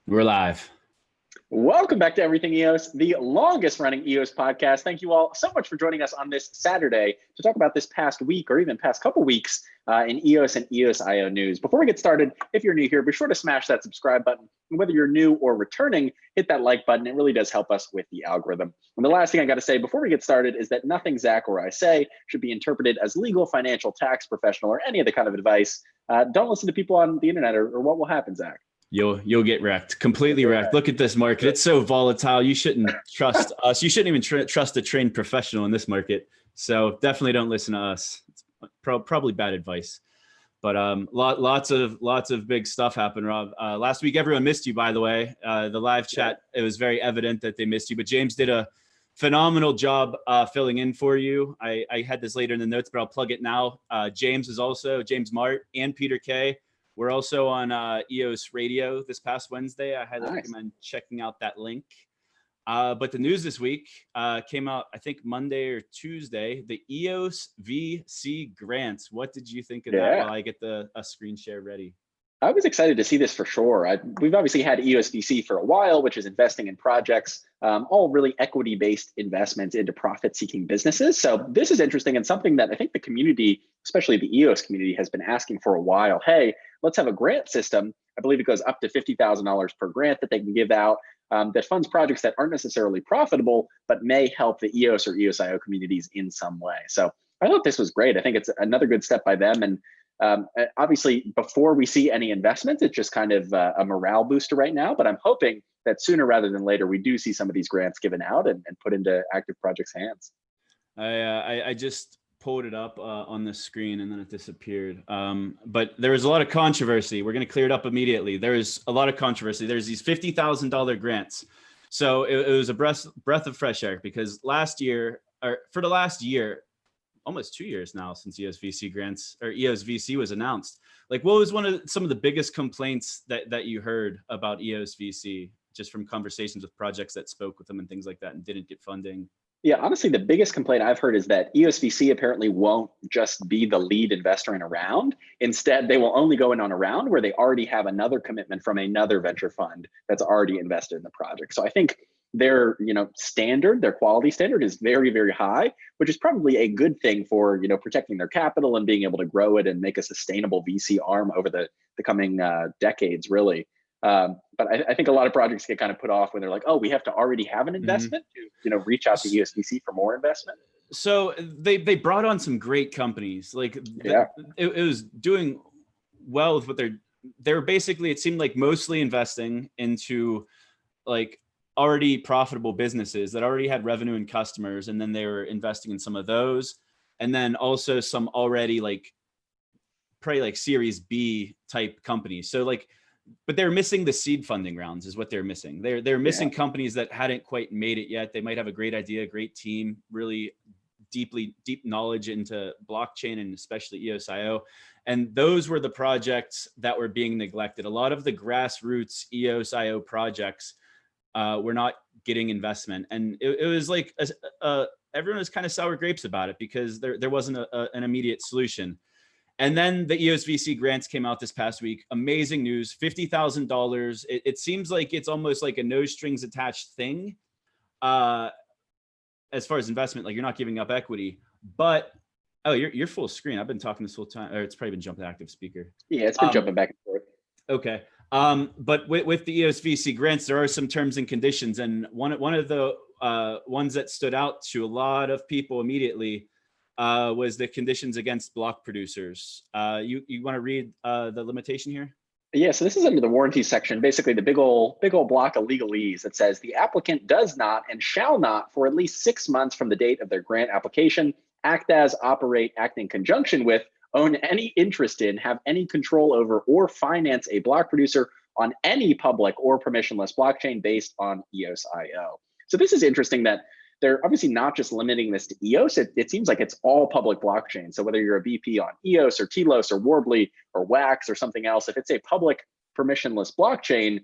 We're live. Welcome back to Everything EOS, the longest running EOS podcast. Thank you all so much for joining us on this Saturday to talk about this past week or even past couple weeks in EOS and EOSIO news. Before we get started, if you're new here, be sure to smash that subscribe button. And whether you're new or returning, hit that like button. It really does help us with the algorithm. And the last thing I got to say before we get started is that nothing Zach or I say should be interpreted as legal, financial, tax, professional, or any other kind of advice. Don't listen to people on the internet or what will happen, Zach. You'll get wrecked, completely wrecked. Look at this market. It's so volatile. You shouldn't trust us. You shouldn't even trust a trained professional in this market. So definitely don't listen to us. It's probably bad advice. But lots of big stuff happened, Rob. Last week, everyone missed you, by the way. The live chat, it was very evident that they missed you. But James did a phenomenal job filling in for you. I had this later in the notes, but I'll plug it now. James Mart and Peter Keay. We're also on EOS Radio this past Wednesday. I highly recommend checking out that link. But the news this week came out, I think, Monday or Tuesday, the EOS VC Grants. What did you think of that while I get a screen share ready? I was excited to see this for sure. We've obviously had EOS VC for a while, which is investing in projects, all really equity-based investments into profit-seeking businesses. So this is interesting and something that I think the community, especially the EOS community, has been asking for a while. Hey, let's have a grant system. I believe it goes up to $50,000 per grant that they can give out that funds projects that aren't necessarily profitable, but may help the EOS or EOSIO communities in some way. So I thought this was great. I think it's another good step by them. And obviously, before we see any investments, it's just kind of a morale booster right now. But I'm hoping that sooner rather than later, we do see some of these grants given out and put into active projects' hands. I just pulled it up on the screen and then it disappeared. But there was a lot of controversy. We're going to clear it up immediately. There is a lot of controversy. There's these $50,000 grants. So it was a breath of fresh air because for the last year, almost 2 years now since EOS VC Grants or EOS VC was announced. Like, what was some of the biggest complaints that you heard about EOS VC, just from conversations with projects that spoke with them and things like that and didn't get funding? Yeah, honestly, the biggest complaint I've heard is that EOS VC apparently won't just be the lead investor in a round. Instead, they will only go in on a round where they already have another commitment from another venture fund that's already invested in the project. So I think their their quality standard is very, very high, which is probably a good thing for protecting their capital and being able to grow it and make a sustainable VC arm over the coming decades, really. But I think a lot of projects get kind of put off when they're like, oh, we have to already have an investment to reach out to EOS VC for more investment. So they brought on some great companies. Like it was doing well with what they're basically, it seemed like mostly investing into like already profitable businesses that already had revenue and customers. And then they were investing in some of those. And then also some already probably like Series B type companies. So but they're missing the seed funding rounds is what they're missing. They're missing companies that hadn't quite made it yet. They might have a great idea, great team, really deep knowledge into blockchain and especially EOSIO. And those were the projects that were being neglected. A lot of the grassroots EOSIO projects were not getting investment. And it was like everyone was kind of sour grapes about it because there wasn't an immediate solution. And then the EOS VC grants came out this past week. Amazing news, $50,000. It seems like it's almost like a no strings attached thing as far as investment, like you're not giving up equity. But, oh, you're full screen. I've been talking this whole time, or it's probably been jumping active speaker. Yeah, it's been jumping back and forth. Okay. But with the EOS VC grants, there are some terms and conditions. And one of the ones that stood out to a lot of people immediately was the conditions against block producers. You want to read the limitation here? Yeah, so this is under the warranty section, basically the big old block of legalese that says the applicant does not and shall not for at least 6 months from the date of their grant application act as, operate, act in conjunction with, own any interest in, have any control over, or finance a block producer on any public or permissionless blockchain based on EOSIO. So this is interesting that they're obviously not just limiting this to EOS. It seems like it's all public blockchain. So whether you're a BP on EOS or Telos or Warbly or Wax or something else, if it's a public permissionless blockchain,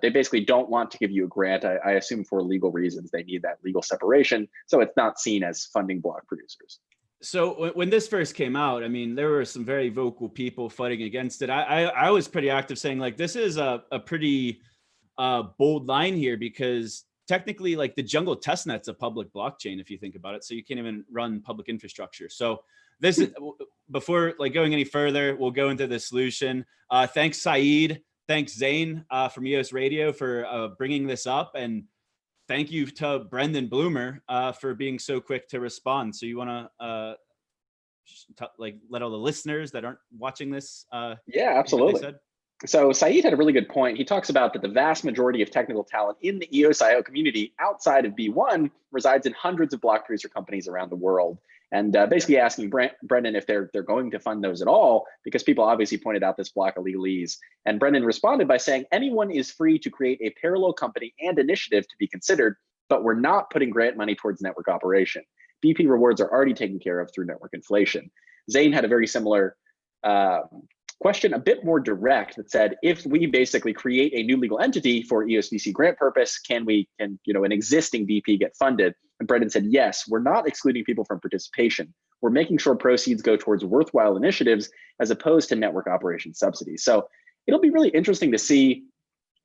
they basically don't want to give you a grant. I assume for legal reasons, they need that legal separation. So it's not seen as funding block producers. So when this first came out, I mean, there were some very vocal people fighting against it. I was pretty active saying like, this is a pretty bold line here, because technically, like, the jungle testnet's a public blockchain if you think about it, so you can't even run public infrastructure. So this is, before like going any further, we'll go into the solution. Thanks Saeed, thanks Zane from EOS Radio for bringing this up, and thank you to Brendan Bloomer for being so quick to respond. So you want to like let all the listeners that aren't watching this yeah, absolutely. So Saeed had a really good point. He talks about that the vast majority of technical talent in the EOSIO community outside of B1 resides in hundreds of block producer companies around the world. And basically asking Brendan if they're going to fund those at all, because people obviously pointed out this block of legalese. And Brendan responded by saying, anyone is free to create a parallel company and initiative to be considered, but we're not putting grant money towards network operation. BP rewards are already taken care of through network inflation. Zane had a very similar question, a bit more direct, that said, if we basically create a new legal entity for EOS VC grant purpose, can an existing BP get funded? And Brendan said, yes, we're not excluding people from participation. We're making sure proceeds go towards worthwhile initiatives as opposed to network operation subsidies. So it'll be really interesting to see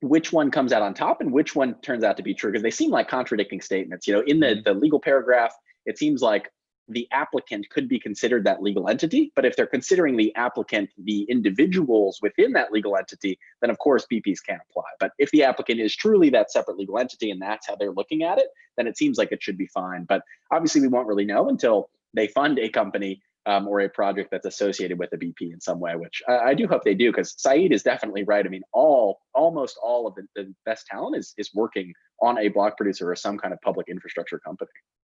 which one comes out on top and which one turns out to be true, because they seem like contradicting statements. In the legal paragraph, it seems like the applicant could be considered that legal entity, but if they're considering the applicant the individuals within that legal entity, then of course BPs can't apply. But if the applicant is truly that separate legal entity and that's how they're looking at it, then it seems like it should be fine. But obviously we won't really know until they fund a company or a project that's associated with a BP in some way, which I do hope they do, because Saeed is definitely right. I mean, almost all of the best talent is working on a block producer or some kind of public infrastructure company.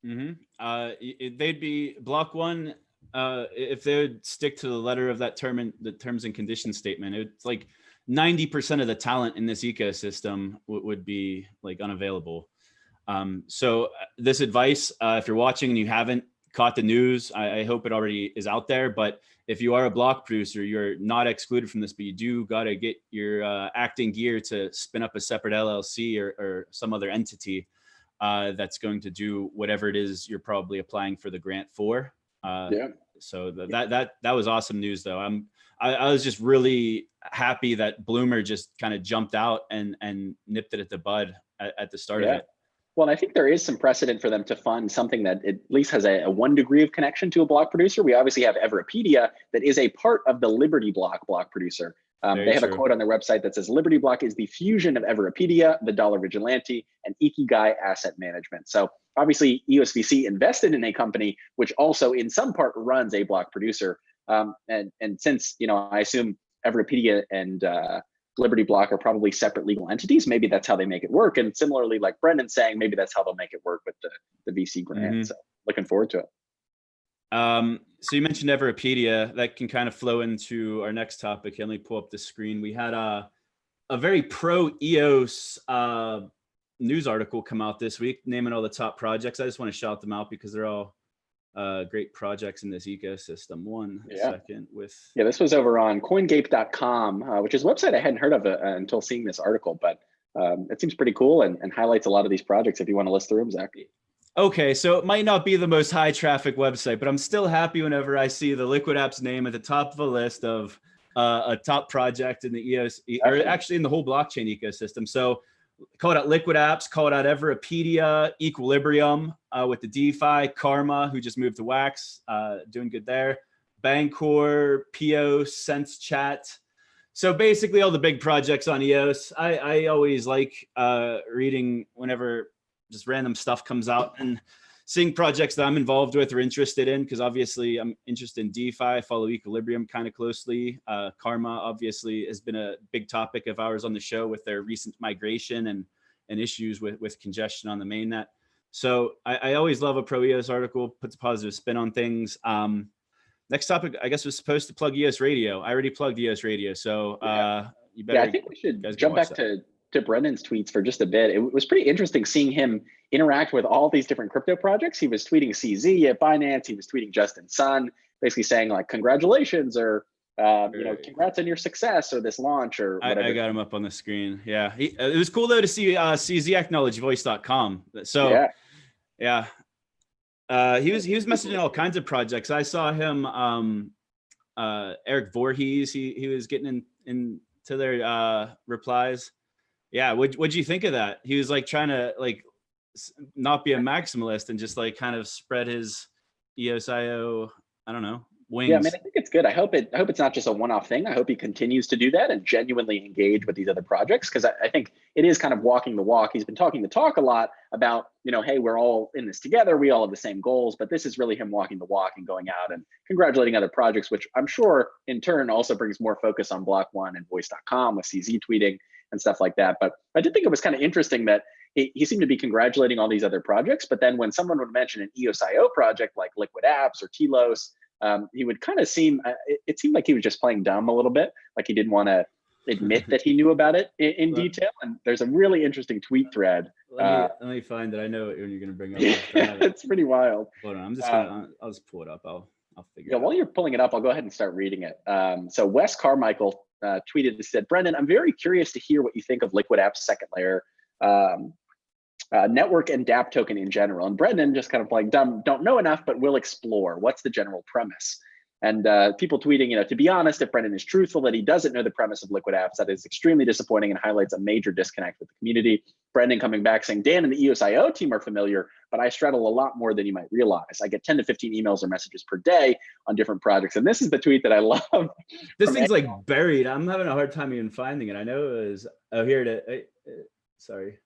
They'd be Block.One if they would stick to the letter of that term and the terms and conditions statement. It's like 90% of the talent in this ecosystem would be like unavailable. So this advice, if you're watching and you haven't caught the news, I hope it already is out there. But if you are a block producer, you're not excluded from this, but you do got to get your acting gear to spin up a separate LLC or some other entity that's going to do whatever it is you're probably applying for the grant for. So that was awesome news, though. I was just really happy that Bloomer just kind of jumped out and nipped it at the bud at the start of it. Well, I think there is some precedent for them to fund something that at least has a 1 degree of connection to a block producer. We obviously have Everipedia that is a part of the Liberty block producer. They have a quote on their website that says, Liberty Block is the fusion of Everipedia, the Dollar Vigilante, and Ikigai Asset Management. So obviously EOS VC invested in a company which also in some part runs a block producer. And since, I assume Everipedia and Liberty Block are probably separate legal entities, maybe that's how they make it work. And similarly, like Brendan's saying, maybe that's how they'll make it work with the VC grant. So looking forward to it. So you mentioned Everipedia. That can kind of flow into our next topic. Let me pull up the screen. We had a very pro EOS news article come out this week, naming all the top projects. I just want to shout them out because they're all great projects in this ecosystem. One second with. Yeah, this was over on coingape.com, which is a website I hadn't heard of until seeing this article, but it seems pretty cool and highlights a lot of these projects if you want to list through them, Zach. Okay, so it might not be the most high traffic website, but I'm still happy whenever I see the Liquid Apps name at the top of a list of a top project in the EOS, or actually in the whole blockchain ecosystem. So call it out Liquid Apps, call it out Everipedia, Equilibrium with the DeFi, Karma, who just moved to Wax, doing good there. Bancor, Pio, Sense Chat. So basically all the big projects on EOS. I always like reading whenever just random stuff comes out and seeing projects that I'm involved with or interested in, because obviously I'm interested in DeFi. I follow Equilibrium kind of closely. Karma obviously has been a big topic of ours on the show with their recent migration and issues with congestion on the mainnet. So I always love a pro EOS article, puts a positive spin on things. Next topic, I guess, was supposed to plug EOS Radio. I already plugged EOS Radio, so you better. Yeah, I think we should jump back to Brendan's tweets for just a bit. It was pretty interesting seeing him interact with all these different crypto projects. He was tweeting CZ at Binance. He was tweeting Justin Sun, basically saying like, congratulations, or congrats on your success, or this launch, or whatever. I got him up on the screen. Yeah, it was cool though to see CZ acknowledge voice.com. So yeah. He was messaging all kinds of projects. I saw him, Eric Voorhees. He was getting into their replies. Yeah, what'd you think of that? He was like trying to like not be a maximalist and just like kind of spread his EOSIO, I don't know, Yeah, I mean, wings. I think it's good. I hope it's not just a one-off thing. I hope he continues to do that and genuinely engage with these other projects, because I think it is kind of walking the walk. He's been talking the talk a lot about, hey, we're all in this together. We all have the same goals, but this is really him walking the walk and going out and congratulating other projects, which I'm sure in turn also brings more focus on Block.One and Voice.com with CZ tweeting and stuff like that. But I did think it was kind of interesting that he seemed to be congratulating all these other projects, but then when someone would mention an EOSIO project like Liquid Apps or Telos, he would kind of seem, it seemed like he was just playing dumb a little bit, like he didn't want to admit that he knew about it in detail. And there's a really interesting tweet thread. Let me find it. I know what you're going to bring up. It's pretty wild. Hold on, I'll just pull it up. I'll figure it out. While you're pulling it up, I'll go ahead and start reading it. So Wes Carmichael tweeted and said, Brendan, I'm very curious to hear what you think of Liquid App's second layer network and dapp token in general. And Brendan, just kind of like dumb, don't know enough, but will explore. What's the general premise? And people tweeting, to be honest, if Brendan is truthful that he doesn't know the premise of Liquid Apps, that is extremely disappointing and highlights a major disconnect with the community. Brendan coming back saying, Dan and the EOSIO team are familiar, but I straddle a lot more than you might realize. I get 10 to 15 emails or messages per day on different projects. And this is the tweet that I love. This thing's like buried. I'm having a hard time even finding it. I know it was, oh, here it is. Sorry.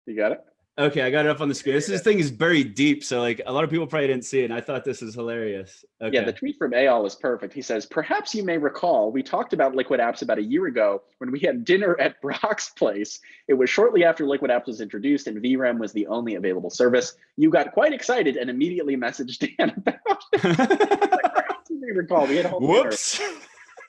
You got it? Okay, I got it up on the screen. This thing is buried deep, so like a lot of people probably didn't see it, and I thought this was hilarious. Okay. Yeah, the tweet from Eyal is perfect. He says, perhaps you may recall, we talked about Liquid Apps about a year ago when we had dinner at Brock's place. It was shortly after Liquid Apps was introduced and VRAM was the only available service. You got quite excited and immediately messaged Dan about it. Like, perhaps you may recall, we had a whole Whoops. dinner.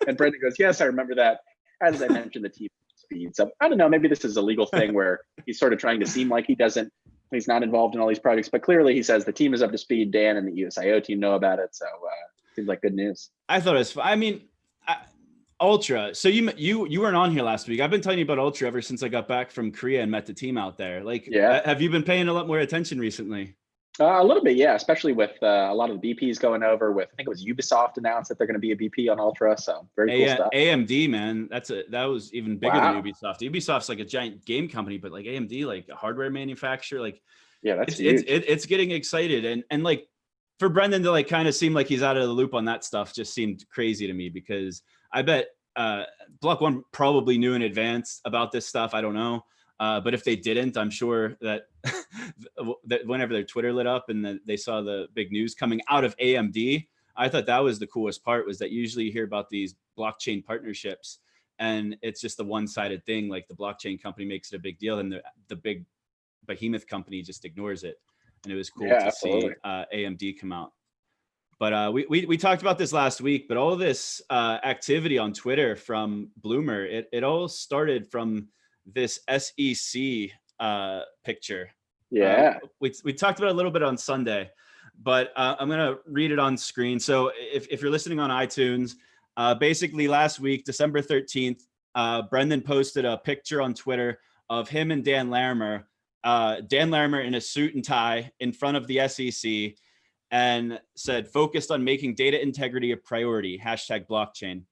And Brendan goes, yes, I remember that. As I mentioned, the team speed. So I don't know, maybe this is a legal thing where he's sort of trying to seem like he's not involved in all these projects, but clearly he says the team is up to speed. Dan and the EOSIO team know about it. So seems like good news. I thought it was, I mean, Ultra. So you weren't on here last week. I've been telling you about Ultra ever since I got back from Korea and met the team out there. Like, yeah. Have you been paying a lot more attention recently? A little bit, yeah, especially with a lot of the BPs going over with, I think it was Ubisoft announced that they're going to be a BP on Ultra. So very cool stuff. AMD, man, that was even bigger than Ubisoft. Ubisoft's like a giant game company, but like AMD, like a hardware manufacturer, like yeah, that's huge. It's getting excited. And like for Brendan to like kind of seem like he's out of the loop on that stuff just seemed crazy to me, because I bet Block.One probably knew in advance about this stuff. I don't know. But if they didn't, I'm sure that that whenever their Twitter lit up and they saw the big news coming out of AMD, I thought that was the coolest part, was that usually you hear about these blockchain partnerships and it's just the one-sided thing. Like the blockchain company makes it a big deal and the big behemoth company just ignores it. And it was cool to see AMD come out. But we talked about this last week, but all of this activity on Twitter from Bloomer, it all started from this SEC picture. Yeah. We talked about it a little bit on Sunday, but I'm going to read it on screen. So if you're listening on iTunes, basically last week, December 13th, Brendan posted a picture on Twitter of him and Dan Larimer in a suit and tie in front of the SEC, and said, focused on making data integrity a priority, #blockchain.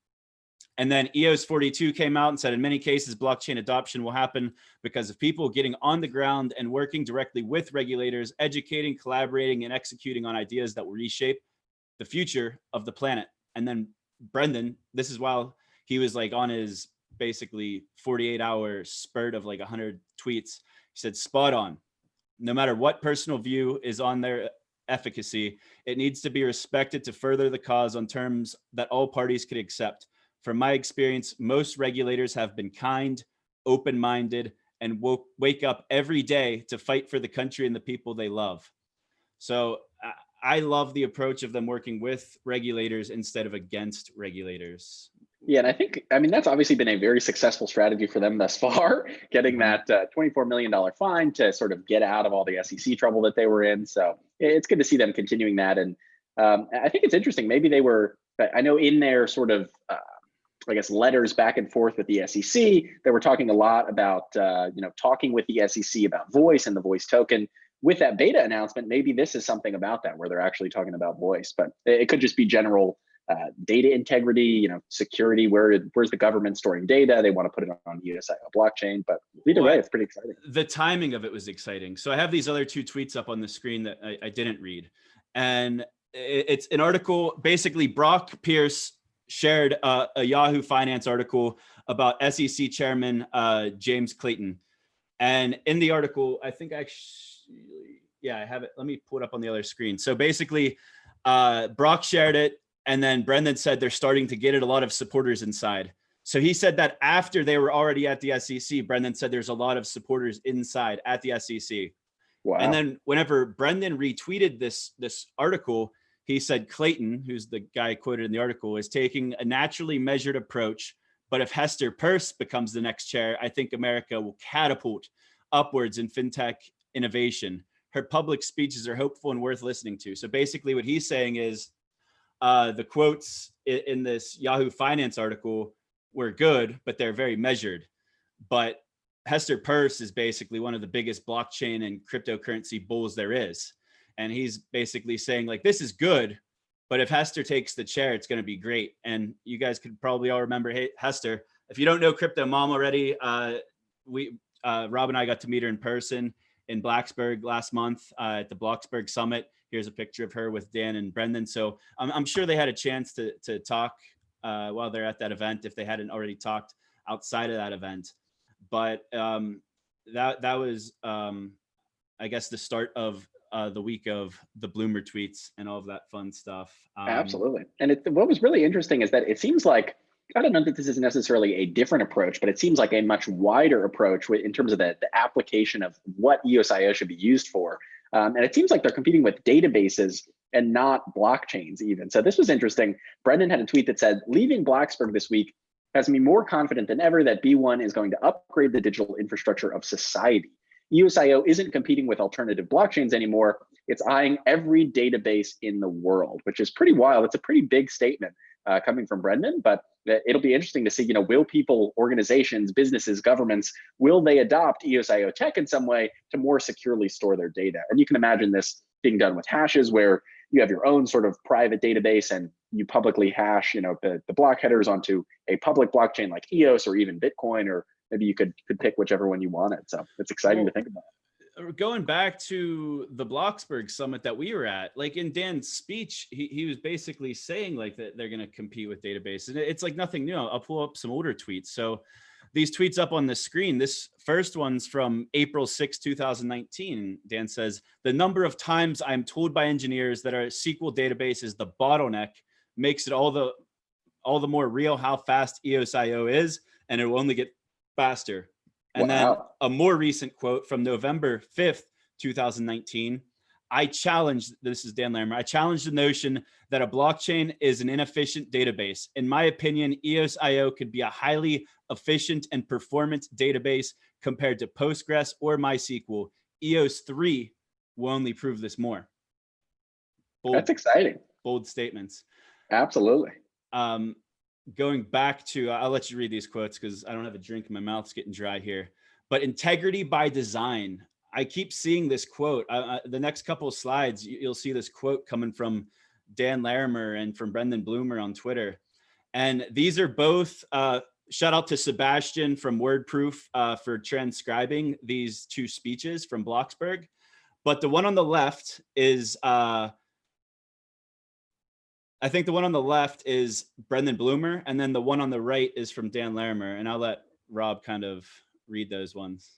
And then EOS 42 came out and said, in many cases, blockchain adoption will happen because of people getting on the ground and working directly with regulators, educating, collaborating, and executing on ideas that will reshape the future of the planet. And then Brendan, this is while he was like on his basically 48-hour spurt of like 100 tweets. He said, spot on. No matter what personal view is on their efficacy, it needs to be respected to further the cause on terms that all parties could accept. From my experience, most regulators have been kind, open-minded, and wake up every day to fight for the country and the people they love. So I love the approach of them working with regulators instead of against regulators. Yeah, and I mean, that's obviously been a very successful strategy for them thus far, getting that $24 million fine to sort of get out of all the SEC trouble that they were in. So it's good to see them continuing that. And I think it's interesting. Maybe they were, I know in their sort of, I guess, letters back and forth with the SEC, they were talking a lot about, talking with the SEC about voice and the voice token. With that beta announcement, maybe this is something about that where they're actually talking about voice, but it could just be general data integrity, security, where's the government storing data? They want to put it on EOSIO blockchain, but either way, it's pretty exciting. The timing of it was exciting. So I have these other two tweets up on the screen that I didn't read. And it's an article, basically Brock Pierce shared a Yahoo Finance article about SEC Chairman James Clayton. And in the article, I think I have it. Let me pull it up on the other screen. So basically, Brock shared it. And then Brendan said they're starting to get it, a lot of supporters inside. So he said that after they were already at the SEC, Brendan said there's a lot of supporters inside at the SEC. Wow. And then whenever Brendan retweeted this article, he said Clayton, who's the guy quoted in the article, is taking a naturally measured approach. But if Hester Peirce becomes the next chair, I think America will catapult upwards in fintech innovation. Her public speeches are hopeful and worth listening to. So basically what he's saying is, the quotes in this Yahoo Finance article were good, but they're very measured. But Hester Peirce is basically one of the biggest blockchain and cryptocurrency bulls there is. And he's basically saying like, this is good, but if Hester takes the chair, it's going to be great. And you guys could probably all remember Hester. If you don't know Crypto Mom already, Rob and I got to meet her in person in Blacksburg last month at the Bloxburg Summit. Here's a picture of her with Dan and Brendan. So I'm sure they had a chance to talk while they're at that event, if they hadn't already talked outside of that event. But that was, I guess, the start of the week of the Bloomer tweets and all of that fun stuff. Absolutely. And what was really interesting is that it seems like, I don't know that this is necessarily a different approach, but it seems like a much wider approach in terms of the application of what EOSIO should be used for. And it seems like they're competing with databases and not blockchains even. So this was interesting. Brendan had a tweet that said, leaving Blacksburg this week has me more confident than ever that B1 is going to upgrade the digital infrastructure of society. EOSIO isn't competing with alternative blockchains anymore. It's eyeing every database in the world, which is pretty wild. It's a pretty big statement coming from Brendan, but it'll be interesting to see, will people, organizations, businesses, governments, will they adopt EOSIO tech in some way to more securely store their data? And you can imagine this being done with hashes where you have your own sort of private database and you publicly hash, the block headers onto a public blockchain like EOS or even Bitcoin, or maybe you could pick whichever one you wanted. So it's exciting to think about. Going back to the Bloxburg summit that we were at, like in Dan's speech, he was basically saying like that they're going to compete with databases. And it's like nothing new. I'll pull up some older tweets. So these tweets up on the screen, this first one's from April 6, 2019. Dan says, the number of times I'm told by engineers that our SQL database is the bottleneck makes it all the more real how fast EOSIO is, and it will only get faster. And then a more recent quote from November 5th, 2019. This is Dan Larimer, I challenge the notion that a blockchain is an inefficient database. In my opinion, EOSIO could be a highly efficient and performant database compared to Postgres or MySQL. EOS 3 will only prove this more. That's exciting. Bold statements. Absolutely. Going back to, I'll let you read these quotes because I don't have a drink in my mouth. It's getting dry here. But integrity by design. I keep seeing this quote. The next couple of slides, you'll see this quote coming from Dan Larimer and from Brendan Bloomer on Twitter. And these are both, shout out to Sebastian from WordProof for transcribing these two speeches from Bloxburg. But the one on the left is, I think the one on the left is Brendan Bloomer, and then the one on the right is from Dan Larimer. And I'll let Rob kind of read those ones.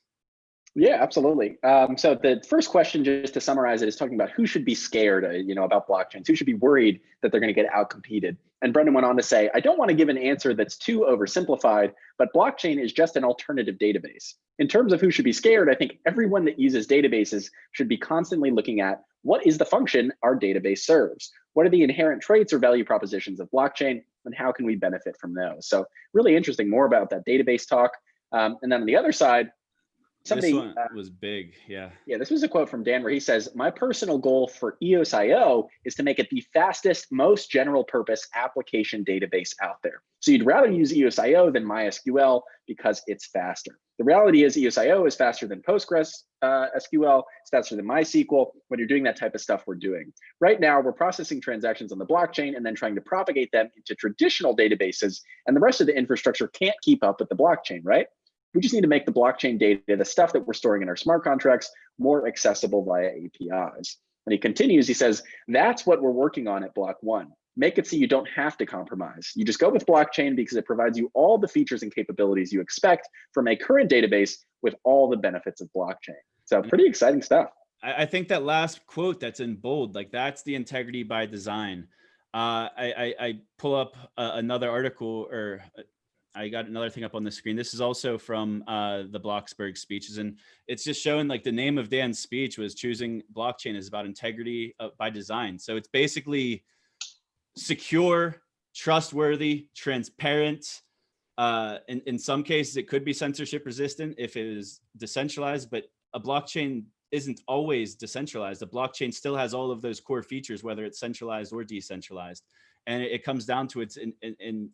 Yeah, absolutely. So the first question, just to summarize it, is talking about who should be scared, about blockchains, who should be worried that they're going to get outcompeted. And Brendan went on to say, I don't want to give an answer that's too oversimplified, but blockchain is just an alternative database. In terms of who should be scared, I think everyone that uses databases should be constantly looking at what is the function our database serves? What are the inherent traits or value propositions of blockchain, and how can we benefit from those? So really interesting, more about that database talk. And then on the other side, somebody, this one was big. Yeah. Yeah, this was a quote from Dan where he says, "My personal goal for EOSIO is to make it the fastest, most general purpose application database out there. So you'd rather use EOSIO than MySQL because it's faster. The reality is EOSIO is faster than Postgres SQL, it's faster than MySQL when you're doing that type of stuff we're doing. Right now, we're processing transactions on the blockchain and then trying to propagate them into traditional databases, and the rest of the infrastructure can't keep up with the blockchain, right? We just need to make the blockchain data, the stuff that we're storing in our smart contracts, more accessible via APIs." And he continues, he says, "That's what we're working on at Block.One. Make it so you don't have to compromise. You just go with blockchain because it provides you all the features and capabilities you expect from a current database with all the benefits of blockchain." So pretty exciting stuff. I think that last quote that's in bold, like that's the integrity by design. I pull up another article, or I got another thing up on the screen. This is also from the Bloxburg speeches, and it's just showing like the name of Dan's speech was choosing blockchain is about integrity by design. So it's basically secure, trustworthy, transparent. In some cases, it could be censorship resistant if it is decentralized, but a blockchain isn't always decentralized. A blockchain still has all of those core features, whether it's centralized or decentralized. And it comes down to its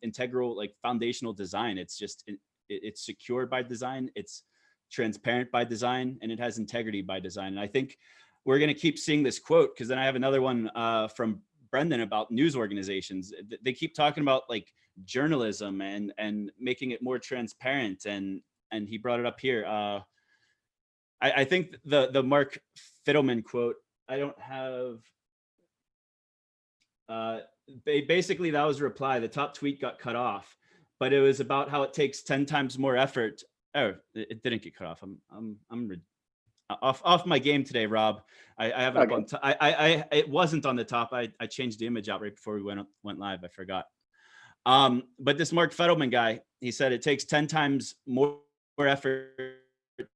integral, like foundational design. It's just, it's secure by design, it's transparent by design, and it has integrity by design. And I think we're going to keep seeing this quote, because then I have another one from Brendan about news organizations. They keep talking about like journalism and making it more transparent. And he brought it up here. I think the Mark Fiddleman quote, I don't have, basically that was a reply. The top tweet got cut off, but it was about how it takes 10 times more effort. Oh, it didn't get cut off. I'm off my game today, Rob. I have it up on top. It wasn't on the top. I changed the image out right before we went live. I forgot. But this Mark Fiddleman guy, he said it takes 10 times more effort to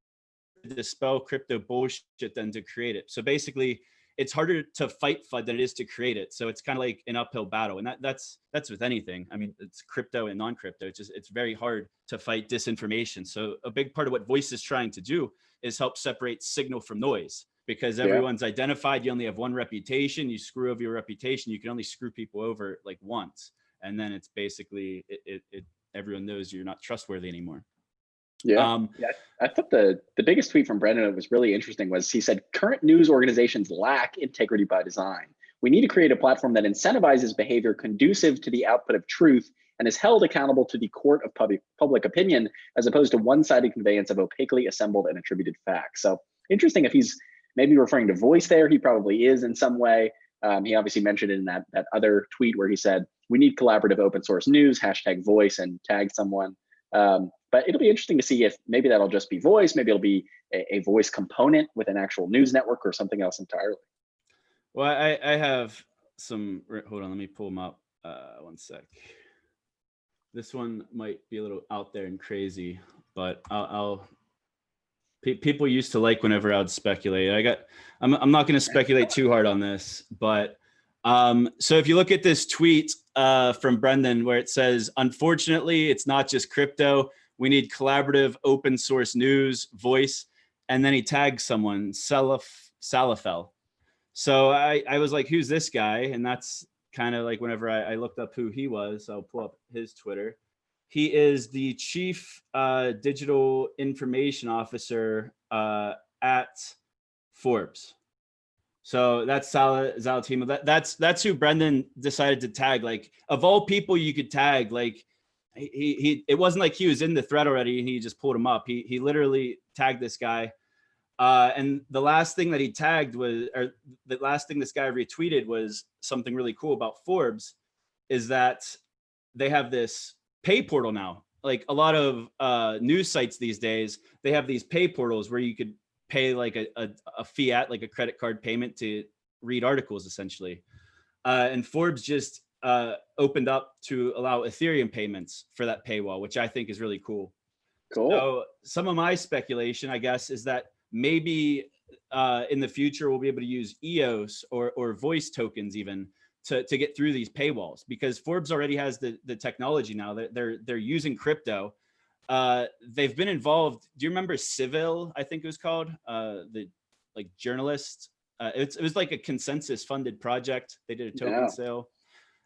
dispel crypto bullshit than to create it. So basically, it's harder to fight FUD than it is to create it. So it's kind of like an uphill battle. And that's with anything. I mean, it's crypto and non-crypto. It's very hard to fight disinformation. So a big part of what Voice is trying to do is help separate signal from noise, because everyone's identified. You only have one reputation. You screw over your reputation, you can only screw people over like once. And then it's basically, everyone knows you're not trustworthy anymore. Yeah, I thought the biggest tweet from Brendan that was really interesting was he said, "Current news organizations lack integrity by design. We need to create a platform that incentivizes behavior conducive to the output of truth and is held accountable to the court of public opinion, as opposed to one-sided conveyance of opaquely assembled and attributed facts." So interesting if he's maybe referring to Voice there. He probably is in some way. He obviously mentioned it in that other tweet where he said, "We need collaborative open source news, #Voice," and tag someone. But it'll be interesting to see if maybe that'll just be Voice, maybe it'll be a Voice component with an actual news network or something else entirely. Well, I have some, hold on, let me pull them up. One sec. This one might be a little out there and crazy, but people used to like whenever I would speculate. I'm not going to speculate too hard on this, but so if you look at this tweet from Brendan where it says, "Unfortunately, it's not just crypto. We need collaborative open source news, Voice." And then he tags someone, Salafel. So I was like, who's this guy? And that's kind of like whenever I looked up who he was, I'll pull up his Twitter. He is the chief digital information officer at Forbes. So that's Zalatimo. That's who Brendan decided to tag. Like, of all people you could tag, like it wasn't like he was in the thread already and he just pulled him up. He literally tagged this guy. And the last thing that he tagged was, or the last thing this guy retweeted was something really cool about Forbes, is that they have this pay portal now. Like a lot of news sites these days, they have these pay portals where you could pay like a fiat, like a credit card payment to read articles essentially. And Forbes just opened up to allow Ethereum payments for that paywall, which I think is really cool. Cool. So some of my speculation, I guess, is that maybe in the future we'll be able to use EOS or Voice tokens even to get through these paywalls, because Forbes already has the technology now that they're using crypto. they've been involved. Do you remember Civil? I think it was called the like journalist. It was like a consensus funded project. They did a token sale.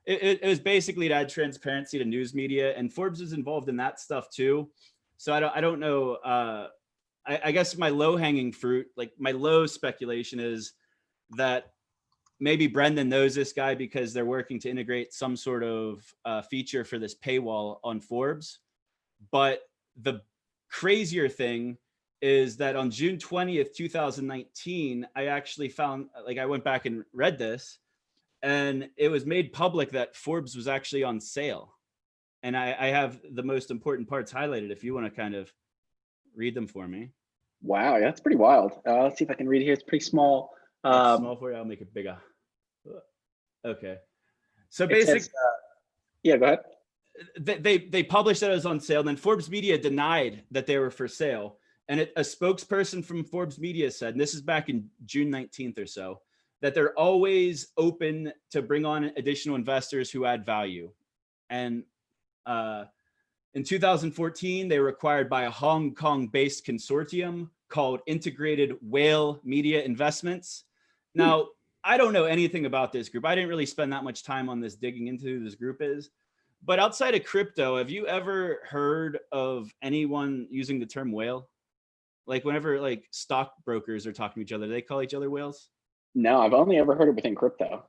It was basically to add transparency to news media, and Forbes is involved in that stuff too. So I don't know. I guess my low hanging fruit, like my low speculation, is that maybe Brendan knows this guy because they're working to integrate some sort of feature for this paywall on Forbes. But the crazier thing is that on June 20th, 2019, I actually found, like, I went back and read this, and it was made public that Forbes was actually on sale. And I have the most important parts highlighted if you want to kind of read them for me. Wow, that's pretty wild. Let's see if I can read it here. It's pretty small. It's small for you. I'll make it bigger. Okay. So basically, yeah, go ahead. They published that it was on sale. Then Forbes Media denied that they were for sale. And a spokesperson from Forbes Media said, and this is back in June 19th or so, that they're always open to bring on additional investors who add value. And in 2014, they were acquired by a Hong Kong-based consortium called Integrated Whale Media Investments. Now, I don't know anything about this group. I didn't really spend that much time on this, digging into who this group is. But outside of crypto, have you ever heard of anyone using the term whale? Like whenever like stockbrokers are talking to each other, they call each other whales? No, I've only ever heard it within crypto.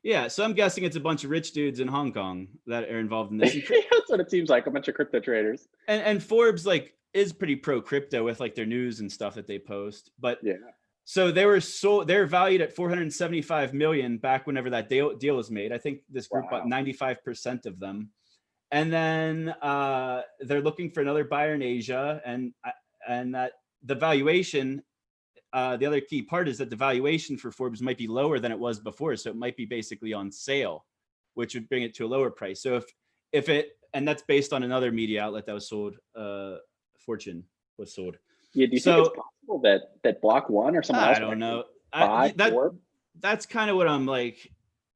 Yeah, so I'm guessing it's a bunch of rich dudes in Hong Kong that are involved in this. That's what it seems like, a bunch of crypto traders. And Forbes like is pretty pro crypto with like their news and stuff that they post. But yeah, so they're valued at 475 million back whenever that deal was made. I think this group bought 95% of them. And then they're looking for another buyer in Asia, and that the valuation, the other key part is that the valuation for Forbes might be lower than it was before. So it might be basically on sale, which would bring it to a lower price. So if it, and that's based on another media outlet that was sold, Fortune was sold. Yeah, do you think it's possible that Block.One or someone else? I don't know. That's kind of what I'm like.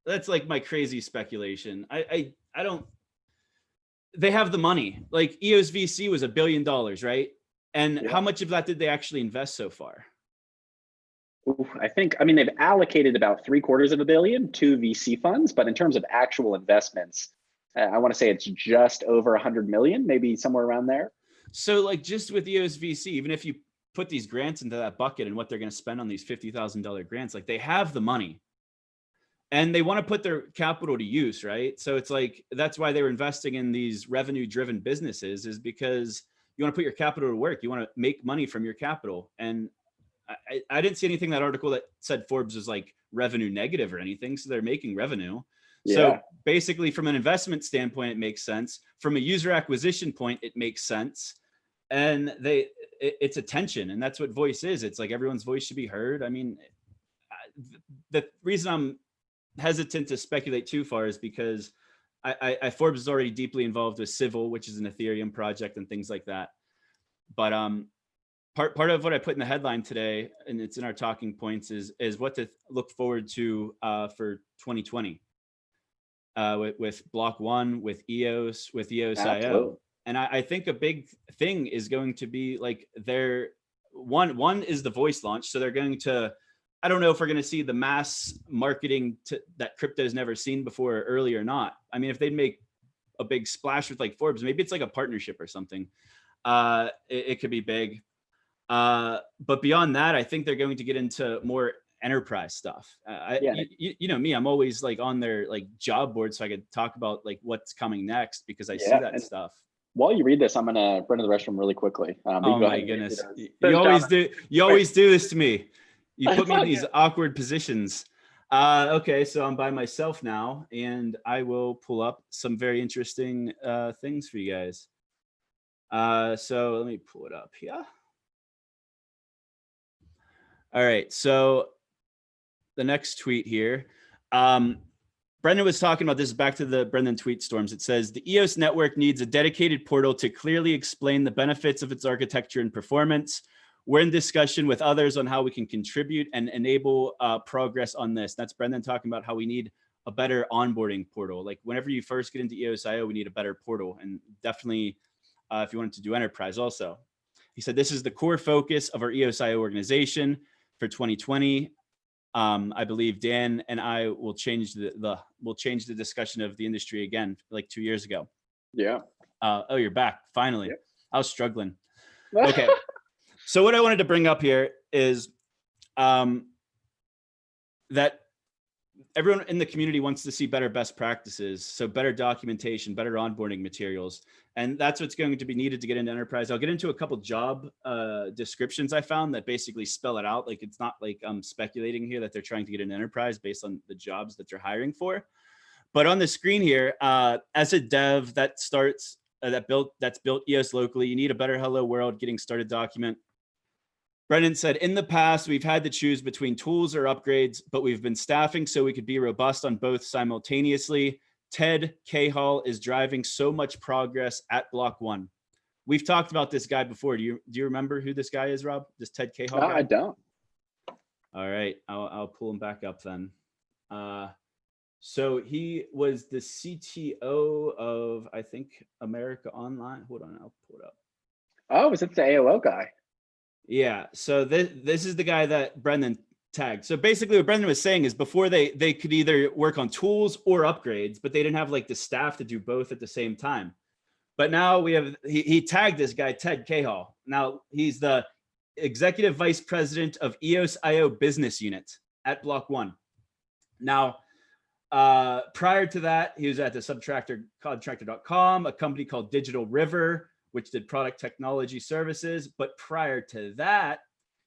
That's like my crazy speculation. I don't. They have the money. Like EOS VC was $1 billion, right? And how much of that did they actually invest so far? I mean, they've allocated about $750 million to VC funds, but in terms of actual investments, I want to say it's just over 100 million, maybe somewhere around there. So like just with EOS VC, even if you put these grants into that bucket and what they're going to spend on these $50,000 grants, like they have the money and they want to put their capital to use, right? So it's like, that's why they were investing in these revenue driven businesses, is because you want to put your capital to work. You want to make money from your capital. And I didn't see anything in that article that said Forbes was like revenue negative or anything. So they're making revenue. Yeah. So basically from an investment standpoint, it makes sense. From a user acquisition point, it makes sense. And it's attention. And that's what voice is. It's like everyone's voice should be heard. I mean, the reason I'm hesitant to speculate too far is because Forbes is already deeply involved with Civil, which is an Ethereum project and things like that. But part of what I put in the headline today, and it's in our talking points, is what to look forward to for 2020 with Block.One, with EOS, with EOSIO. And I think a big thing is going to be like one is the voice launch. So they're going to, I don't know if we're going to see the mass marketing that crypto's never seen before early or not. I mean, if they'd make a big splash with like Forbes, maybe it's like a partnership or something. It could be big. But beyond that, I think they're going to get into more enterprise stuff. You know me, I'm always like on their like job board, so I could talk about like what's coming next because I see that stuff. While you read this, I'm gonna run to the restroom really quickly. Oh my goodness, you always do. You always do this to me. You put me in these awkward positions. Okay, so I'm by myself now, and I will pull up some very interesting things for you guys. So let me pull it up here. All right, so the next tweet here. Brendan was talking about this, back to the Brendan tweet storms. It says, the EOS network needs a dedicated portal to clearly explain the benefits of its architecture and performance. We're in discussion with others on how we can contribute and enable progress on this. That's Brendan talking about how we need a better onboarding portal. Like whenever you first get into EOSIO, we need a better portal. And definitely if you wanted to do enterprise also. He said, this is the core focus of our EOSIO organization for 2020. I believe Dan and I will change the discussion of the industry again, like 2 years ago. Yeah. Oh, you're back finally. Yep. I was struggling. Okay. So what I wanted to bring up here is that everyone in the community wants to see better best practices. So better documentation, better onboarding materials. And that's what's going to be needed to get into enterprise. I'll get into a couple job descriptions I found that basically spell it out. Like, it's not like I'm speculating here that they're trying to get into enterprise based on the jobs that they're hiring for. But on the screen here, as a dev that starts, that's built EOS locally, you need a better hello world getting started document. Brendan said, in the past, we've had to choose between tools or upgrades, but we've been staffing so we could be robust on both simultaneously. Ted Keay is driving so much progress at Block.One. We've talked about this guy before. Do you remember who this guy is, Rob? This Ted Keay guy? I don't. All right, I'll pull him back up then. So he was the CTO of, I think, America Online. Hold on, I'll pull it up. Oh, is it the AOL guy? Yeah, so this is the guy that Brendan tagged. So basically what Brendan was saying is before they could either work on tools or upgrades, but they didn't have like the staff to do both at the same time. But now we have, he tagged this guy, Ted Keay. Now he's the executive vice president of EOSIO business unit at Block.One. Now, prior to that, he was at the contractor.com, a company called Digital River, which did product technology services. But prior to that,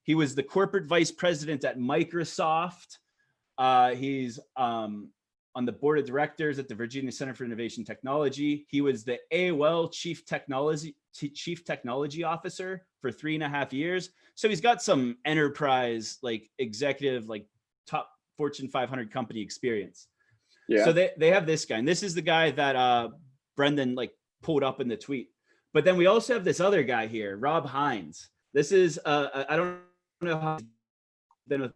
he was the corporate vice president at Microsoft. He's on the board of directors at the Virginia Center for Innovation Technology. He was the AOL chief technology officer for 3.5 years. So he's got some enterprise, like executive, like top Fortune 500 company experience. Yeah. So they have this guy, and this is the guy that Brendan like pulled up in the tweet. But then we also have this other guy here, Rob Hines. This is, I don't know how he's been with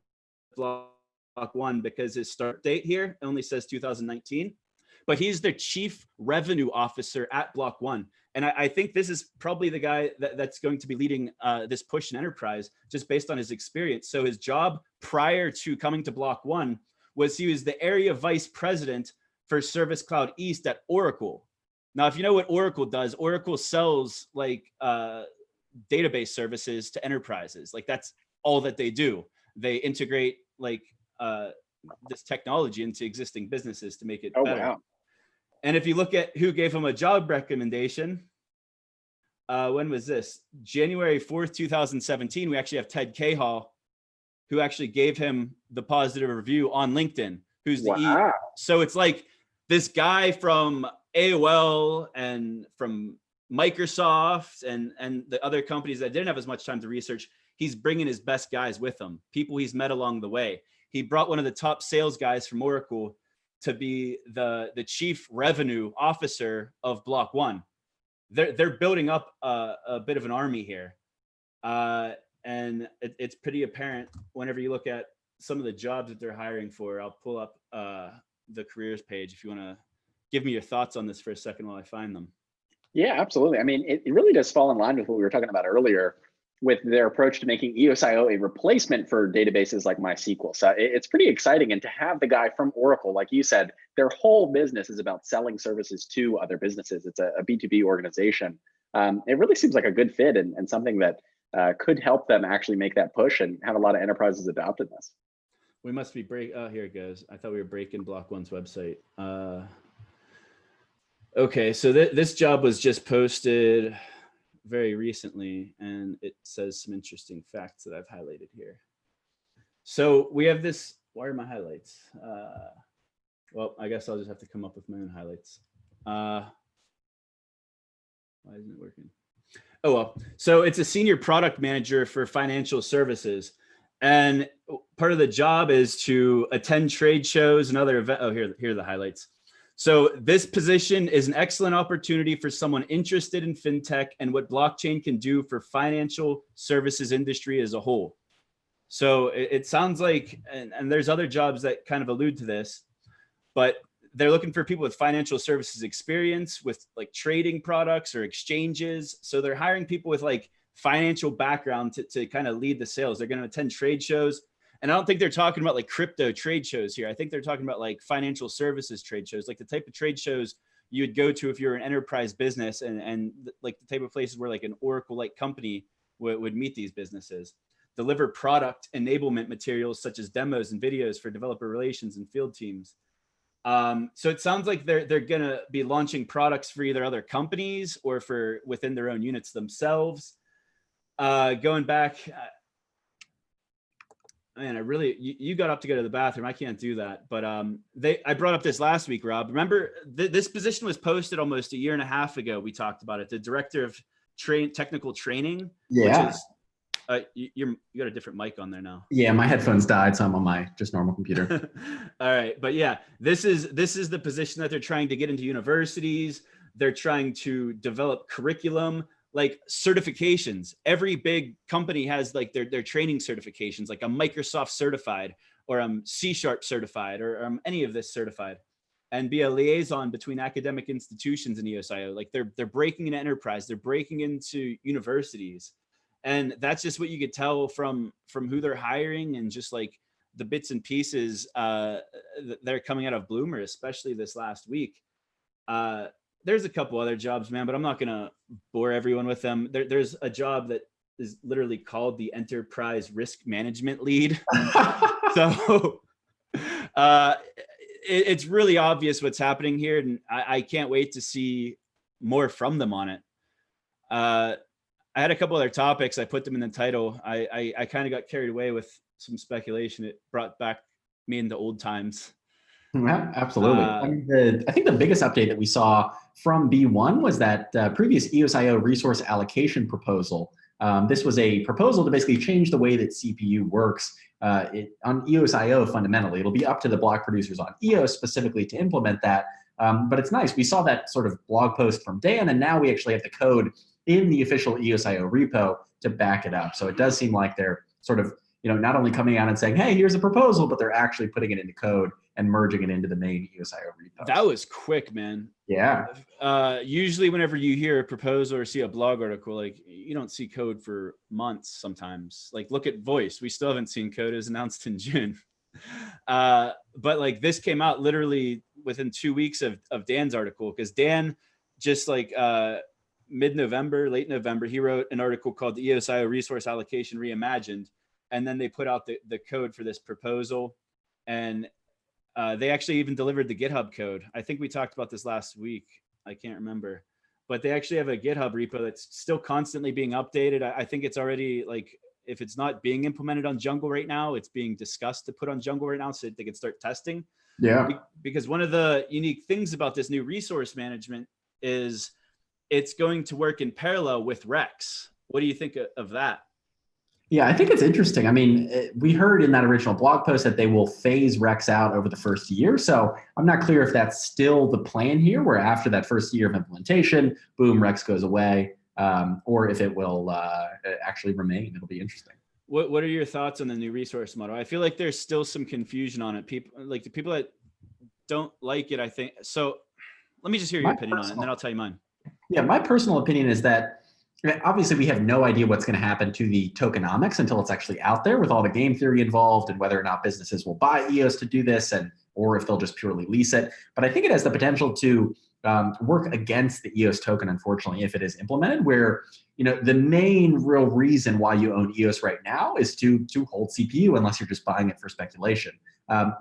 Block.One because his start date here only says 2019, but he's the chief revenue officer at Block.One. And I think this is probably the guy that's going to be leading this push in enterprise just based on his experience. So his job prior to coming to Block.One was he was the area vice president for Service Cloud East at Oracle. Now, if you know what Oracle does, Oracle sells like database services to enterprises. Like that's all that they do. They integrate like this technology into existing businesses to make it better. Wow. And if you look at who gave him a job recommendation, when was this? January 4th, 2017, we actually have Ted Keay, who actually gave him the positive review on LinkedIn, who's the So it's like this guy from AOL and from Microsoft and the other companies that didn't have as much time to research, he's bringing his best guys with him, people he's met along the way. He brought one of the top sales guys from Oracle to be the chief revenue officer of Block.One. They're building up a bit of an army here. And it's pretty apparent whenever you look at some of the jobs that they're hiring for. I'll pull up the careers page if you want to give me your thoughts on this for a second while I find them. Yeah, absolutely. I mean, it really does fall in line with what we were talking about earlier with their approach to making EOSIO a replacement for databases like MySQL. So it's pretty exciting. And to have the guy from Oracle, like you said, their whole business is about selling services to other businesses. It's a B2B organization. It really seems like a good fit and something that could help them actually make that push and have a lot of enterprises adopting this. We must be oh, here it goes. I thought we were breaking Block.One's website. Okay, so this job was just posted very recently, and it says some interesting facts that I've highlighted here. So we have this, why are my highlights? Well, I guess I'll just have to come up with my own highlights. Why isn't it working? Oh, well, so it's a senior product manager for financial services. And part of the job is to attend trade shows and other events. Oh, here are the highlights. So this position is an excellent opportunity for someone interested in fintech and what blockchain can do for financial services industry as a whole. So it sounds like, and there's other jobs that kind of allude to this, but They're looking for people with financial services experience with like trading products or exchanges. So they're hiring people with like financial background to kind of lead the sales. They're going to attend trade shows. And I don't think they're talking about like crypto trade shows here. I think they're talking about like financial services trade shows, like the type of trade shows you would go to if you're an enterprise business, and like the type of places where like an Oracle-like company would meet these businesses. Deliver product enablement materials such as demos and videos for developer relations and field teams. So it sounds like they're going to be launching products for either other companies or for within their own units themselves. Going back, man, you got up to go to the bathroom. I can't do that. But I brought up this last week, Rob. Remember, this position was posted almost a year and a half ago. We talked about it. The director of technical training, yeah. Which is, you got a different mic on there now. Yeah, my headphones died, so I'm on my just normal computer. All right, but yeah, this is the position that they're trying to get into universities. They're trying to develop curriculum, like certifications. Every big company has like their training certifications, like I'm Microsoft certified, or I'm C# certified, or I'm any of this certified, and be a liaison between academic institutions and EOSIO. Like they're breaking into enterprise, they're breaking into universities. And that's just what you could tell from who they're hiring and just like the bits and pieces that are coming out of Bloomer, especially this last week. There's a couple other jobs, man, but I'm not going to bore everyone with them. There's a job that is literally called the Enterprise Risk Management Lead. So it's really obvious what's happening here. And I can't wait to see more from them on it. I had a couple other topics. I put them in the title. I kind of got carried away with some speculation. It brought back me into old times. Yeah, absolutely. I think the biggest update that we saw from B1 was that previous EOSIO resource allocation proposal. This was a proposal to basically change the way that CPU works on EOSIO fundamentally. It'll be up to the block producers on EOS specifically to implement that. But it's nice. We saw that sort of blog post from Dan, and now we actually have the code in the official EOSIO repo to back it up. So it does seem like they're sort of, not only coming out and saying, hey, here's a proposal, but they're actually putting it into code and merging it into the main EOSIO repo. That was quick, man. Yeah. Usually whenever you hear a proposal or see a blog article, like you don't see code for months sometimes. Like look at Voice. We still haven't seen code as announced in June. But like this came out literally within 2 weeks of Dan's article, because Dan just like mid-November, late November, he wrote an article called the EOSIO Resource Allocation Reimagined. And then they put out the code for this proposal. And they actually even delivered the GitHub code. I think we talked about this last week. I can't remember. But they actually have a GitHub repo that's still constantly being updated. I think it's already like, if it's not being implemented on Jungle right now, it's being discussed to put on Jungle right now so that they can start testing. Yeah. Because one of the unique things about this new resource management is it's going to work in parallel with Rex. What do you think of that? Yeah, I think it's interesting. I mean, we heard in that original blog post that they will phase Rex out over the first year. So I'm not clear if that's still the plan here, where after that first year of implementation, boom, Rex goes away, or if it will actually remain. It'll be interesting. What are your thoughts on the new resource model? I feel like there's still some confusion on it. People, like the people that don't like it, I think. So let me just hear your opinion on it, and then I'll tell you mine. Yeah, my personal opinion is that obviously we have no idea what's going to happen to the tokenomics until it's actually out there with all the game theory involved, and whether or not businesses will buy EOS to do this, or if they'll just purely lease it. But I think it has the potential to work against the EOS token, unfortunately, if it is implemented, where the main real reason why you own EOS right now is to hold CPU, unless you're just buying it for speculation.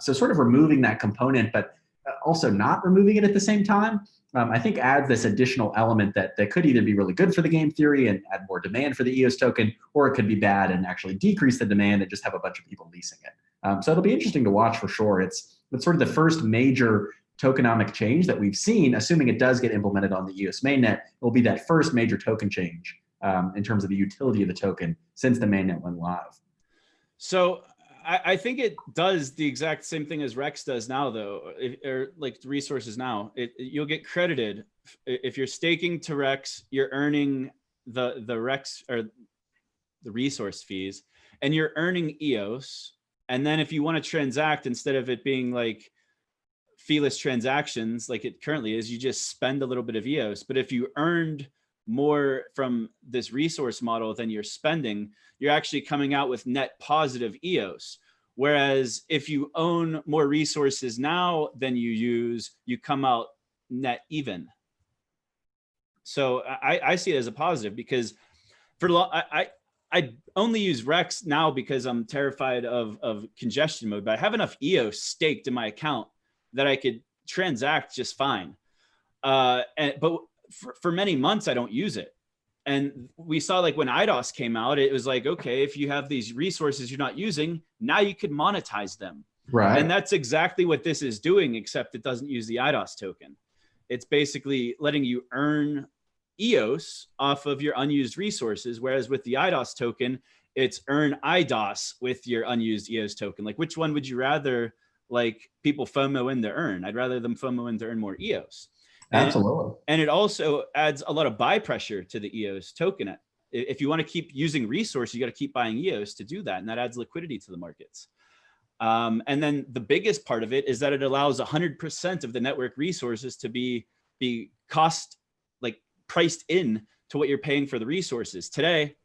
So sort of removing that component, but also not removing it at the same time, I think adds this additional element that could either be really good for the game theory and add more demand for the EOS token, or it could be bad and actually decrease the demand and just have a bunch of people leasing it. So it'll be interesting to watch for sure. It's sort of the first major tokenomic change that we've seen, assuming it does get implemented on the EOS mainnet. It will be that first major token change in terms of the utility of the token since the mainnet went live. So I think it does the exact same thing as Rex does now, though, or like resources now. You'll get credited if you're staking to Rex. You're earning the Rex or the resource fees, and you're earning EOS. And then if you want to transact, instead of it being like feeless transactions like it currently is, you just spend a little bit of EOS. But if you earned more from this resource model than you're spending, you're actually coming out with net positive EOS. Whereas if you own more resources now than you use, you come out net even. So I see it as a positive, because I only use Rex now because I'm terrified of congestion mode, but I have enough EOS staked in my account that I could transact just fine. But for many months, I don't use it. And we saw, like, when IDOS came out, it was like, okay, if you have these resources you're not using, now you could monetize them. Right. And that's exactly what this is doing, except it doesn't use the IDOS token. It's basically letting you earn EOS off of your unused resources. Whereas with the IDOS token, it's earn IDOS with your unused EOS token. Like, which one would you rather, like, people FOMO in to earn? I'd rather them FOMO in to earn more EOS. Absolutely. And it also adds a lot of buy pressure to the EOS token. If you want to keep using resources, you got to keep buying EOS to do that. And that adds liquidity to the markets. And then the biggest part of it is that it allows 100% of the network resources to be cost, like, priced in to what you're paying for the resources. Today,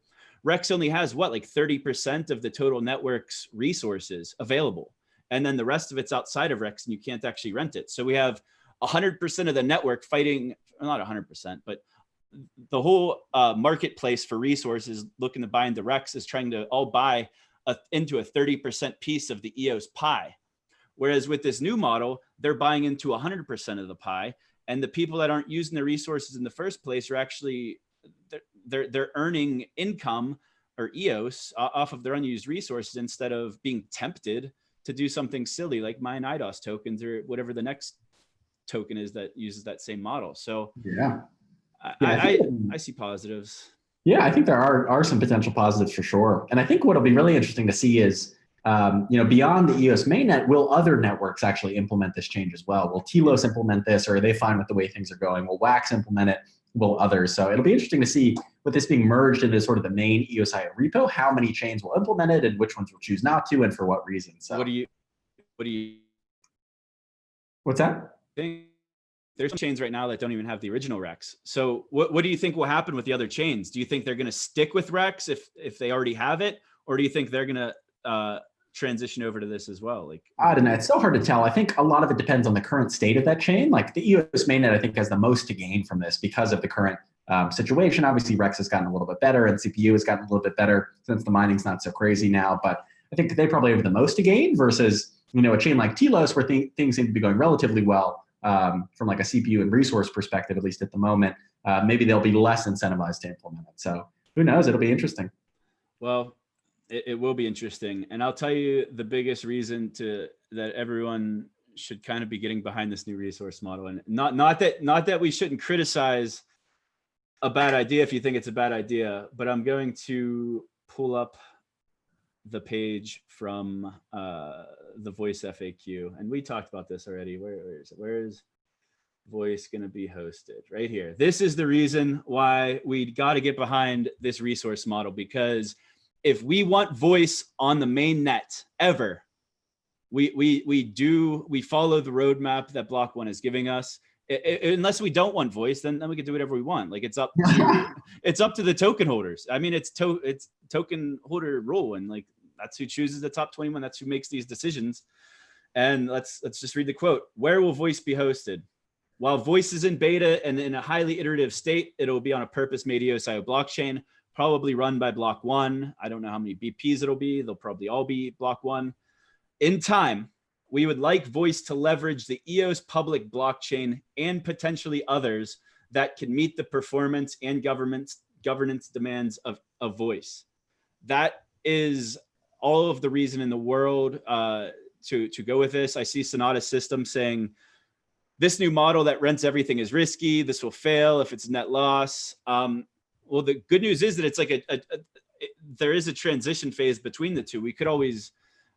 Rex only has what, like 30% of the total network's resources available. And then the rest of it's outside of Rex and you can't actually rent it. So we have 100% of the network fighting, not 100%, but the whole marketplace for resources looking to buy into Rex is trying to all buy into a 30% piece of the EOS pie. Whereas with this new model, they're buying into 100% of the pie. And the people that aren't using the resources in the first place are actually, they're earning income or EOS off of their unused resources, instead of being tempted to do something silly like mine IDOS tokens or whatever the next token is that uses that same model. So yeah, I see positives. Yeah, I think there are some potential positives for sure. And I think what'll be really interesting to see is, beyond the EOS mainnet, will other networks actually implement this change as well? Will Telos implement this, or are they fine with the way things are going? Will Wax implement it? Will others? So it'll be interesting to see, with this being merged into sort of the main EOSIO repo, how many chains will implement it and which ones will choose not to, and for what reason. So what's that? There's chains right now that don't even have the original Rex. So what do you think will happen with the other chains? Do you think they're going to stick with Rex if they already have it, or do you think they're going to transition over to this as well? Like, I don't know. It's so hard to tell. I think a lot of it depends on the current state of that chain. Like the EOS mainnet, I think, has the most to gain from this because of the current situation. Obviously, Rex has gotten a little bit better, and CPU has gotten a little bit better since the mining's not so crazy now. But I think they probably have the most to gain versus, a chain like Telos, where things seem to be going relatively well from like a CPU and resource perspective, at least at the moment. Maybe they'll be less incentivized to implement it. So who knows? It'll be interesting. Well, it will be interesting. And I'll tell you the biggest reason that everyone should kind of be getting behind this new resource model. And not that we shouldn't criticize a bad idea if you think it's a bad idea, but I'm going to pull up the page from the Voice FAQ. And we talked about this already. Where is it? Where is Voice going to be hosted? Right here. This is the reason why we got to get behind this resource model, because if we want Voice on the main net ever, we follow the roadmap that Block.One is giving us. Unless we don't want Voice, then we can do whatever we want. Like, it's up to the token holders. I mean, it's token holder rule, and like that's who chooses the top 21. That's who makes these decisions. And let's just read the quote. Where will Voice be hosted? While Voice is in beta and in a highly iterative state, it'll be on a purpose-made EOSIO blockchain, probably run by Block.One. I don't know how many BPs it'll be. They'll probably all be Block.One. In time, we would like Voice to leverage the EOS public blockchain and potentially others that can meet the performance and governance demands of Voice. That is all of the reason in the world to go with this. I see Sonata Systems saying, this new model that rents everything is risky. This will fail if it's net loss. Well, the good news is that it's like there is a transition phase between the two. We could always,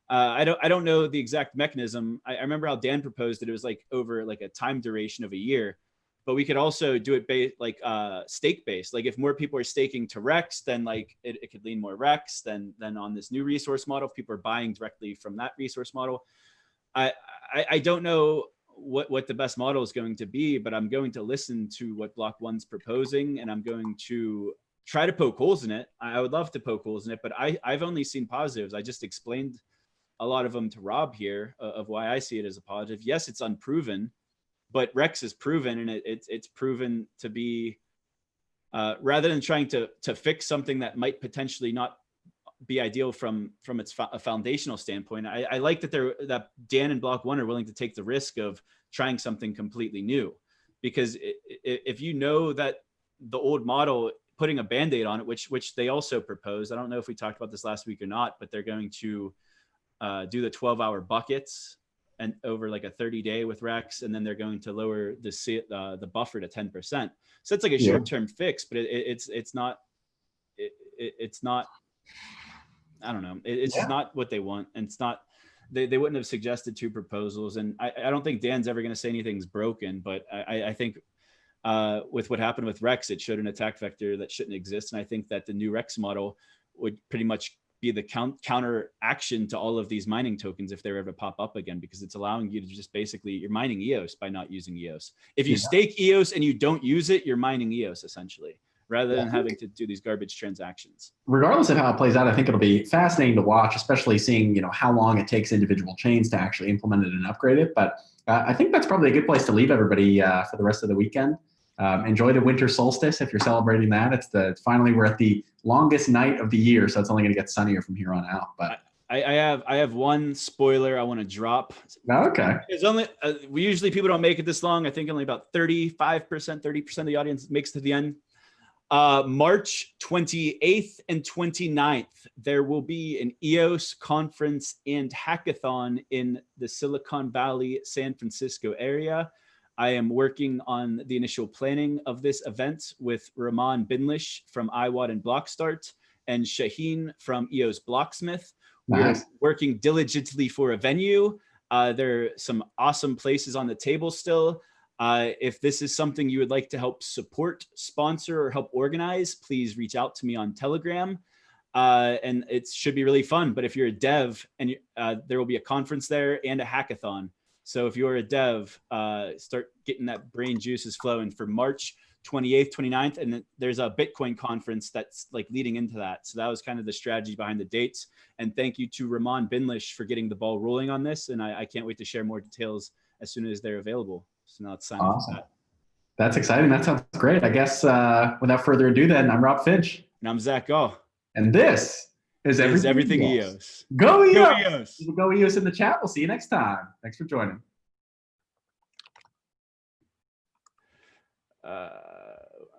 I don't know the exact mechanism. I remember how Dan proposed it. It was like over like a time duration of a year, but we could also do it stake based. Like if more people are staking to Rex, then like it could lean more Rex than on this new resource model. If people are buying directly from that resource model. I don't know what the best model is going to be, but I'm going to listen to what Block.One's proposing, and I'm going to try to poke holes in it. I would love to poke holes in it, but I've only seen positives. I just explained a lot of them to Rob here of why I see it as a positive. Yes, it's unproven, but Rex is proven, and it's proven to be, rather than trying to fix something that might potentially not be ideal from its a foundational standpoint. I like that Dan and Block.One are willing to take the risk of trying something completely new, because if you know that the old model, putting a Band-Aid on it, which they also proposed, I don't know if we talked about this last week or not, but they're going to do the 12-hour buckets and over like a 30-day with Rex, and then they're going to lower the buffer to 10%. So it's like a short-term fix, but it's not. I don't know. It's just not what they want, and it's not. They wouldn't have suggested two proposals, and I don't think Dan's ever going to say anything's broken. But I think with what happened with Rex, it showed an attack vector that shouldn't exist, and I think that the new Rex model would pretty much be the counter action to all of these mining tokens if they were ever to pop up again, because it's allowing you to just basically, you're mining EOS by not using EOS. If you stake EOS and you don't use it, you're mining EOS essentially, rather than having to do these garbage transactions. Regardless of how it plays out, I think it'll be fascinating to watch, especially seeing, how long it takes individual chains to actually implement it and upgrade it. But I think that's probably a good place to leave everybody for the rest of the weekend. Enjoy the winter solstice if you're celebrating that. Finally we're at the longest night of the year, so it's only going to get sunnier from here on out. But I have one spoiler I want to drop. Okay. It's only we usually people don't make it this long. I think only about 30% of the audience makes to the end. March 28th and 29th, there will be an EOS conference and hackathon in the Silicon Valley, San Francisco area. I am working on the initial planning of this event with Rahman Binlish from iWatt and Blockstart and Shaheen from EOS Blocksmith. We're working diligently for a venue. There are some awesome places on the table still. If this is something you would like to help support, sponsor, or help organize, please reach out to me on Telegram. And it should be really fun. But if you're a dev, and there will be a conference there and a hackathon. So if you're a dev, start getting that brain juices flowing for March 28th, 29th. And then there's a Bitcoin conference that's like leading into that. So that was kind of the strategy behind the dates. And thank you to Rahman Binlish for getting the ball rolling on this. And I can't wait to share more details as soon as they're available. So now let's sign off for that. That's exciting. That sounds great. I guess without further ado then, I'm Rob Finch. And I'm Zack Gall. And this is Everything EOS. Go EOS. Go EOS. Go EOS in the chat. We'll see you next time. Thanks for joining.